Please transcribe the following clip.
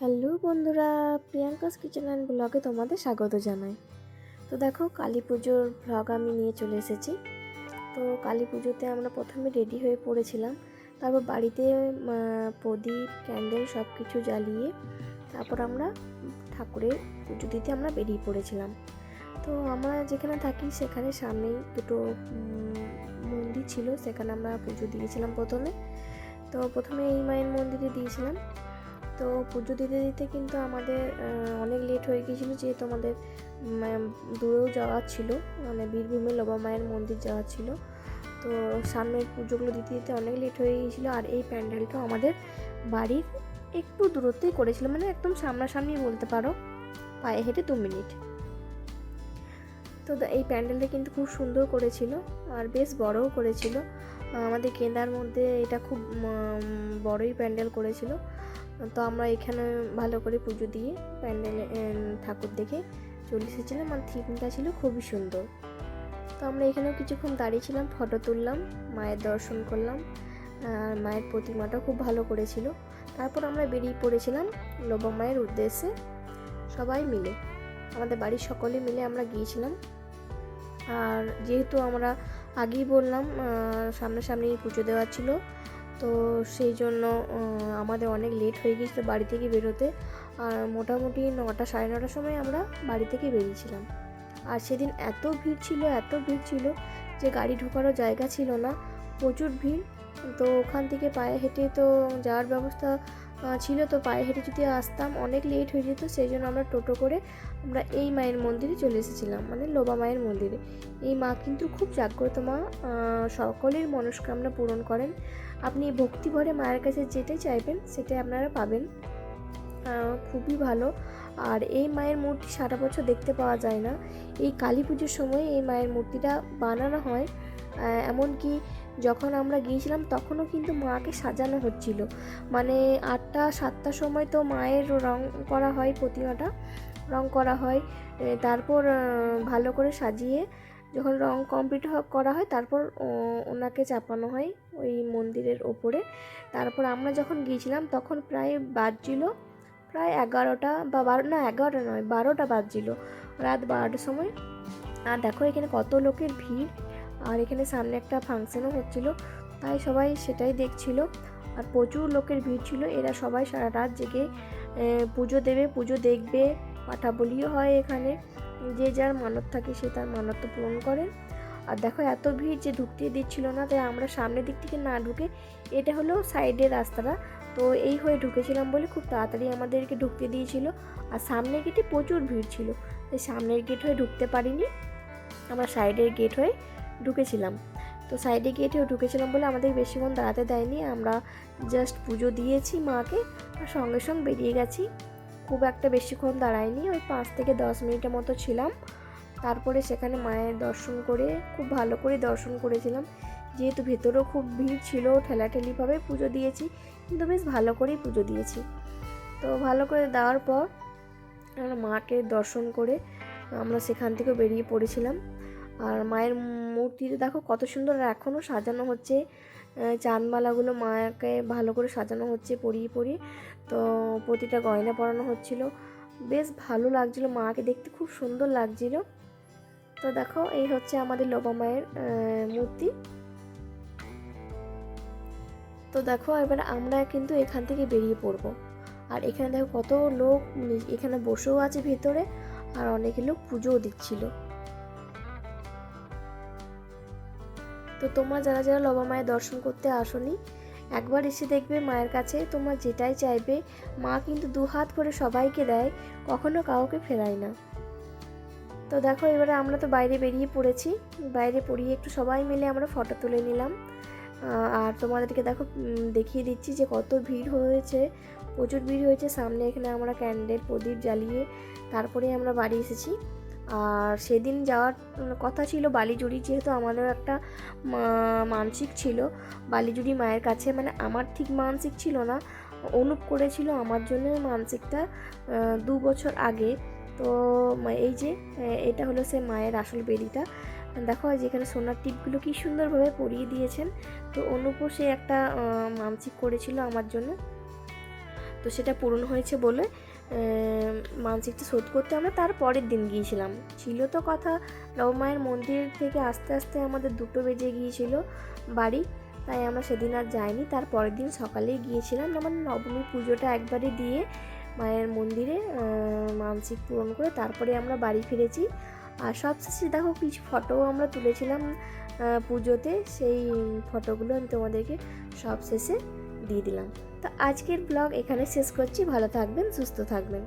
Hello বন্ধুরা, Priyanka's kitchen and ব্লগে তোমাদের স্বাগত জানাই। তো দেখো, কালী পুজোর ব্লগ আমি নিয়ে চলে এসেছি। তো কালী পুজোতে আমরা প্রথমে রেডি হয়ে পড়েছিলাম, তারপর বাড়িতে প্রদীপ ক্যান্ডেল সব কিছু জ্বালিয়ে তারপর আমরা ঠাকুরের পুজো দিতে আমরা বেরিয়ে পড়েছিলাম। তো আমরা যেখানে থাকি সেখানে সামনেই দুটো মন্দির ছিল, সেখানে আমরা পুজো দিয়েছিলাম প্রথমে এই মায়ের মন্দিরে দিয়েছিলাম। তো পুজো দিতে দিতে কিন্তু আমাদের অনেক লেট হয়ে গিয়েছিলো, যেহেতু আমাদের দূরেও যাওয়ার ছিল, মানে বীরভূমে লোবা মায়ের মন্দির যাওয়ার ছিল। তো সামনের পুজোগুলো দিতে দিতে অনেক লেট হয়ে গিয়েছিলো। আর এই প্যান্ডেলটা আমাদের বাড়ির একটু দূরত্বেই করেছিল, মানে একদম সামনাসামনি বলতে পারো, পায়ে হেঁটে 2 মিনিট। তো এই প্যান্ডেলটা কিন্তু খুব সুন্দর করেছিল আর বেশ বড়ও করেছিল। আমাদের কেন্দার মধ্যে এটা খুব বড়ই প্যান্ডেল করেছিল। তো আমরা এখানে ভালো করে পুজো দিয়ে প্যান্ডেলে ঠাকুর দেখে চলে এসেছিলাম। আর থিমটা ছিল খুবই সুন্দর। তো আমরা এখানেও কিছুক্ষণ দাঁড়িয়েছিলাম, ফটো তুললাম, মায়ের দর্শন করলাম। মায়ের প্রতিমাটা খুব ভালো করেছিল। তারপর আমরা বেরিয়ে পড়েছিলাম লোবা মায়ের উদ্দেশ্যে, সবাই মিলে, আমাদের বাড়ির সকলে মিলে আমরা গিয়েছিলাম। আর যেহেতু আমরা আগেই বললাম সামনাসামনি পুজো দেওয়া ছিল, তো সেই জন্য আমাদের অনেক লেট হয়ে গিয়েছিলো বাড়ি থেকে বেরোতে। আর মোটামুটি 9টা সাড়ে 9টার সময় আমরা বাড়ি থেকে বেরিয়েছিলাম। আর সেদিন এত ভিড় ছিল যে গাড়ি ঢোকারও জায়গা ছিল না, প্রচুর ভিড়। তো ওখান থেকে পায়ে হেঁটে তো যাওয়ার ব্যবস্থা ছিল, তো পায়ে হেঁটে যদি আসতাম অনেক লেট হয়ে যেত। সেই জন্য আমরা টোটো করে আমরা এই মায়ের মন্দিরে চলে এসেছিলাম, মানে লোবা মায়ের মন্দিরে। এই মা কিন্তু খুব জাগ্রত মা, সকলের মনস্কামনা পূরণ করেন। আপনি ভক্তি ভরে মায়ের কাছে যেটাই চাইবেন সেটাই আপনারা পাবেন। খুবই ভালো। আর এই মায়ের মূর্তি সারা বছর দেখতে পাওয়া যায় না, এই কালী পুজোর সময় এই মায়ের মূর্তিটা বানানো হয়। এমনকি যখন আমরা গিয়েছিলাম তখনও কিন্তু মাকে সাজানো হচ্ছিল, মানে 8টা 7টার সময় তো মায়ের রং করা হয়, প্রতিমাটা রং করা হয়। তারপর ভালো করে সাজিয়ে যখন রং কমপ্লিট করা হয় তারপর ওনাকে চাপানো হয় ওই মন্দিরের ওপরে। তারপর আমরা যখন গিয়েছিলাম তখন প্রায় বাজছিল প্রায় 11টা বা 11টা নয় 12টা বাজছিল, রাত 12টার সময়। আর দেখো এখানে কত লোকের ভিড়, আর এখানে সামনে একটা ফাংশনও হচ্ছিল, তাই সবাই সেটাই দেখছিল। আর প্রচুর লোকের ভিড় ছিল, এরা সবাই সারা রাত জেগে পুজো দেবে, পুজো দেখবে। পাঠা বলিও হয় এখানে, যে যার মানত থাকে সে তার মানত পূরণ করে। আর দেখো এত ভিড় যে ঢুকতে দিচ্ছিল না, তাই আমরা সামনের দিক থেকে না ঢুকে, এটা হলো সাইডের রাস্তাটা, তো এই হয়ে ঢুকেছিলাম বলে খুব তাড়াতাড়ি আমাদেরকে ঢুকতে দিয়েছিল। আর সামনের গেটে প্রচুর ভিড় ছিল, তাই সামনের গেট হয়ে ঢুকতে পারিনি, আমরা সাইডের গেট হয়ে ঢুকেছিলাম। তো সাইডে গেট হয়ে ঢুকেছিলাম বলে আমাদের বেশিক্ষণ দাঁড়াতে দেয়নি, আমরা জাস্ট পুজো দিয়েছি মাকে আর সঙ্গে সঙ্গে বেরিয়ে গেছি। খুব একটা বেশিক্ষণ দাঁড়ায়নি, ওই 5 থেকে 10 মিনিটের মতো ছিলাম। তারপরে সেখানে মায়ের দর্শন করে খুব ভালো করে দর্শন করেছিলাম, যেহেতু ভেতরেও খুব ভিড় ছিল, ঠেলাঠেলিভাবে পুজো দিয়েছি, কিন্তু বেশ ভালো করেই পুজো দিয়েছি। তো ভালো করে দেওয়ার পর আমরা মাকে দর্শন করে আমরা সেখান থেকে বেরিয়ে পড়েছিলাম। আর মায়ের মূর্তিতে দেখো কত সুন্দর এখনও সাজানো হচ্ছে, চাঁদমালাগুলো মাকে ভালো করে সাজানো হচ্ছে পরিয়ে। তো প্রতিটা গয়না পরানো হচ্ছিল, বেশ ভালো লাগছিলো, মাকে দেখতে খুব সুন্দর লাগছিল। তো দেখো এই হচ্ছে আমাদের লোবা মায়ের মূর্তি। তো দেখো এবার আমরা কিন্তু এখান থেকে বেরিয়ে পড়ব। আর এখানে দেখো কত লোক এখানে বসেও আছে ভেতরে, আর অনেকে লোক পুজোও দিচ্ছিল। তো তোমরা যারা যারা লোবা মায়ের দর্শন করতে আসোনি, একবার এসে দেখবে মায়ের কাছে তোমরা যেটাই চাইবে মা কিন্তু 2 হাত করে সবাইকে দেয়, কখনো কাউকে ফেরায় না। তো দেখো এবারে আমরা তো বাইরে বেরিয়ে পড়েছি, বাইরে পড়িয়ে একটু সবাই মিলে আমরা ফটো তুলে নিলাম। আর তোমাদেরকে দেখো দেখিয়ে দিচ্ছি যে কত ভিড় হয়েছে, প্রচুর ভিড় হয়েছে। সামনে এখানে আমরা ক্যান্ডেল প্রদীপ জ্বালিয়ে তারপরে আমরা বাড়ি এসেছি। আর সেদিন যাওয়ার কথা ছিল বালিজুড়ি, যেহেতু আমাদের একটা মানসিক ছিল বালিজুড়ি মায়ের কাছে, মানে আমার ঠিক মানসিক ছিল না, অনুপ করেছিল আমার জন্য মানসিকটা 2 বছর আগে। তো এই যে এটা হলো সে মায়ের আসল বেদিটা, দেখো যেখানে সোনার টিপগুলো কি সুন্দরভাবে পরিয়ে দিয়েছেন। তো অনুপও সে একটা মানসিক করেছিল আমার জন্য। তো সেটা পূরণ হয়েছে বলে মানসিকটা শোধ করতে আমরা তার পরের দিন গিয়েছিলাম। ছিল তো কথা নবমায়ের মন্দির থেকে আস্তে আস্তে আমাদের 2টো বেজে গিয়েছিল বাড়ি, তাই আমরা সেদিন আর যাইনি। তার পরের দিন সকালেই গিয়েছিলাম, মানে নবমী পুজোটা একবারে দিয়ে মায়ের মন্দিরে মানসিক পূরণ করে তারপরে আমরা বাড়ি ফিরেছি। আর সবশেষে দেখো কিছু ফটোও আমরা তুলেছিলাম পুজোতে, সেই ফটোগুলো আমি তোমাদেরকে সব শেষে দিয়ে দিলাম। তো আজকের ব্লগ এখানে শেষ করছি। ভালো থাকবেন, সুস্থ থাকবেন।